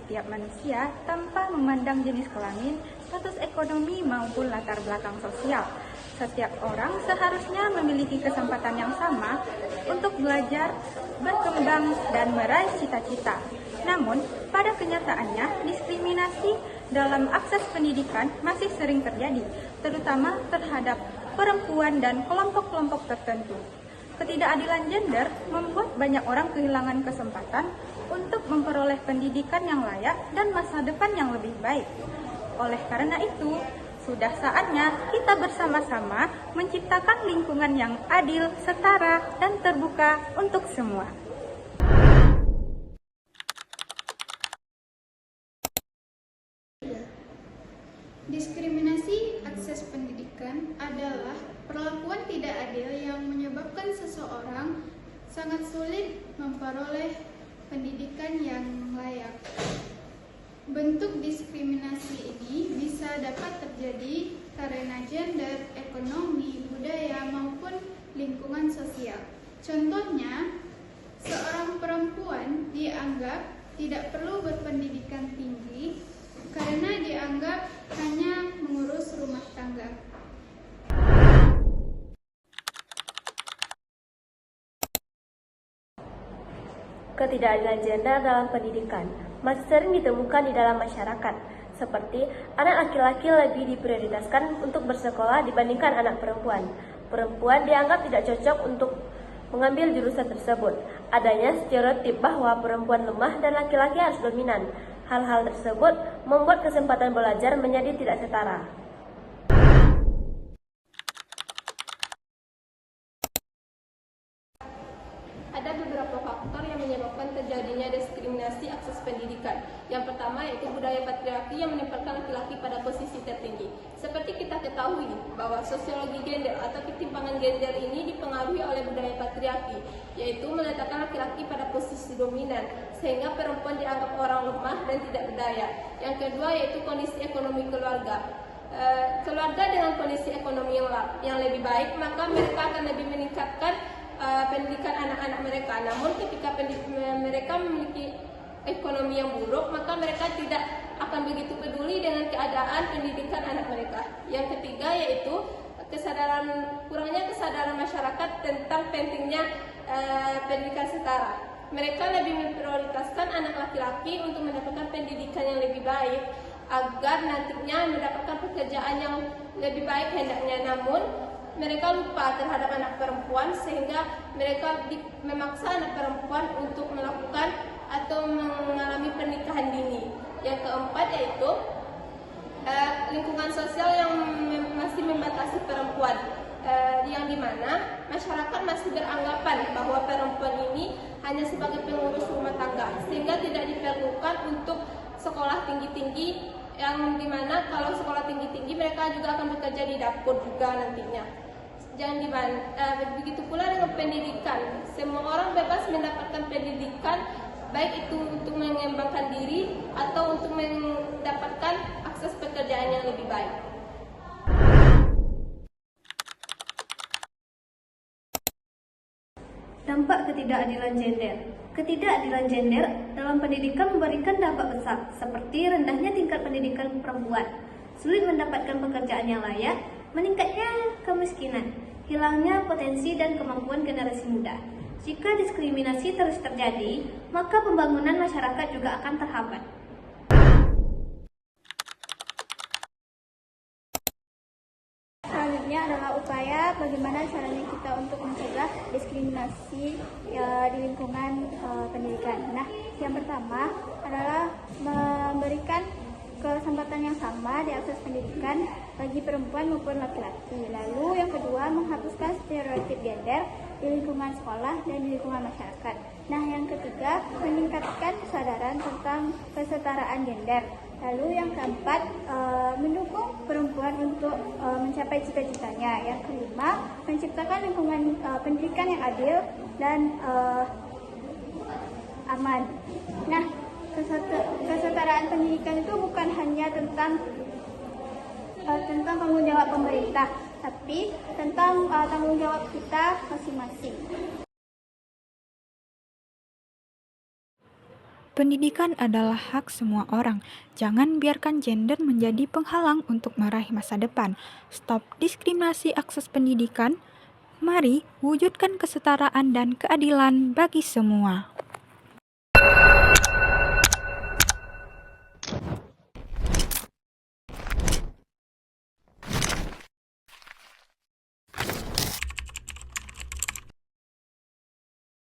setiap manusia tanpa memandang jenis kelamin, status ekonomi maupun latar belakang sosial. Setiap orang seharusnya memiliki kesempatan yang sama untuk belajar, berkembang, dan meraih cita-cita. Namun, pada kenyataannya, diskriminasi dalam akses pendidikan masih sering terjadi, terutama terhadap perempuan dan kelompok-kelompok tertentu. Ketidakadilan gender membuat banyak orang kehilangan kesempatan untuk memperoleh pendidikan yang layak dan masa depan yang lebih baik. Oleh karena itu, sudah saatnya kita bersama-sama menciptakan lingkungan yang adil, setara, dan terbuka untuk semua. Diskriminasi akses pendidikan adalah perlakuan tidak adil yang menyebabkan seseorang sangat sulit memperoleh pendidikan yang layak. Bentuk diskriminasi ini bisa dapat terjadi karena gender, ekonomi, budaya, maupun lingkungan sosial. Contohnya, seorang perempuan dianggap tidak perlu berpendidikan tinggi karena dianggap hanya mengurus rumah tangga. Ketidakadilan gender dalam pendidikan masih sering ditemukan di dalam masyarakat, seperti anak laki-laki lebih diprioritaskan untuk bersekolah dibandingkan anak perempuan. Perempuan dianggap tidak cocok untuk mengambil jurusan tersebut. Adanya stereotip bahwa perempuan lemah dan laki-laki harus dominan. Hal-hal tersebut membuat kesempatan belajar menjadi tidak setara. Ada beberapa faktor yang menyebabkan terjadinya diskriminasi akses pendidikan. Yang pertama yaitu budaya patriarki yang menempatkan laki-laki pada posisi tertinggi. Seperti kita ketahui bahwa sosiologi gender atau ketimpangan gender ini dipengaruhi oleh budaya patriarki, yaitu meletakkan laki-laki pada posisi dominan, sehingga perempuan dianggap orang lemah dan tidak berdaya. Yang kedua yaitu kondisi ekonomi keluarga. Keluarga dengan kondisi ekonomi yang lebih baik, maka mereka akan lebih meningkatkan pendidikan anak-anak mereka. Namun ketika mereka memiliki ekonomi yang buruk, maka mereka tidak akan begitu peduli dengan keadaan pendidikan anak mereka. Yang ketiga yaitu kurangnya kesadaran masyarakat tentang pentingnya pendidikan setara. Mereka lebih memprioritaskan anak laki-laki untuk mendapatkan pendidikan yang lebih baik agar nantinya mendapatkan pekerjaan yang lebih baik hendaknya. Namun mereka lupa terhadap anak perempuan, sehingga mereka memaksa anak perempuan untuk melakukan atau mengalami pernikahan dini. Yang keempat yaitu lingkungan sosial yang masih membatasi perempuan, yang dimana masyarakat masih beranggapan bahwa perempuan ini hanya sebagai pengurus rumah tangga, sehingga tidak diperlukan untuk sekolah tinggi-tinggi, yang dimana kalau sekolah tinggi-tinggi mereka juga akan bekerja di dapur juga nantinya. Begitu pula dengan pendidikan, semua orang bebas mendapatkan pendidikan, baik itu untuk mengembangkan diri atau untuk mendapatkan akses pekerjaan yang lebih baik. Dampak ketidakadilan gender. Ketidakadilan gender dalam pendidikan memberikan dampak besar, seperti rendahnya tingkat pendidikan perempuan, sulit mendapatkan pekerjaan yang layak, meningkatnya kemiskinan, hilangnya potensi dan kemampuan generasi muda. Jika diskriminasi terus terjadi, maka pembangunan masyarakat juga akan terhambat. Selanjutnya adalah upaya bagaimana caranya kita untuk mencegah diskriminasi di lingkungan pendidikan. Nah, yang pertama adalah memberikan kesempatan yang sama di akses pendidikan bagi perempuan maupun laki-laki. Lalu yang kedua, menghapuskan stereotip gender di lingkungan sekolah dan di lingkungan masyarakat. Nah, yang ketiga, meningkatkan kesadaran tentang kesetaraan gender. Lalu yang keempat, mendukung perempuan untuk mencapai cita-citanya. Yang kelima, menciptakan lingkungan pendidikan yang adil dan aman. Nah, kesetaraan pendidikan itu bukan hanya tentang tanggung jawab pemerintah, tapi tentang tanggung jawab kita masing-masing. Pendidikan adalah hak semua orang. Jangan biarkan gender menjadi penghalang untuk meraih masa depan. Stop diskriminasi akses pendidikan. Mari wujudkan kesetaraan dan keadilan bagi semua.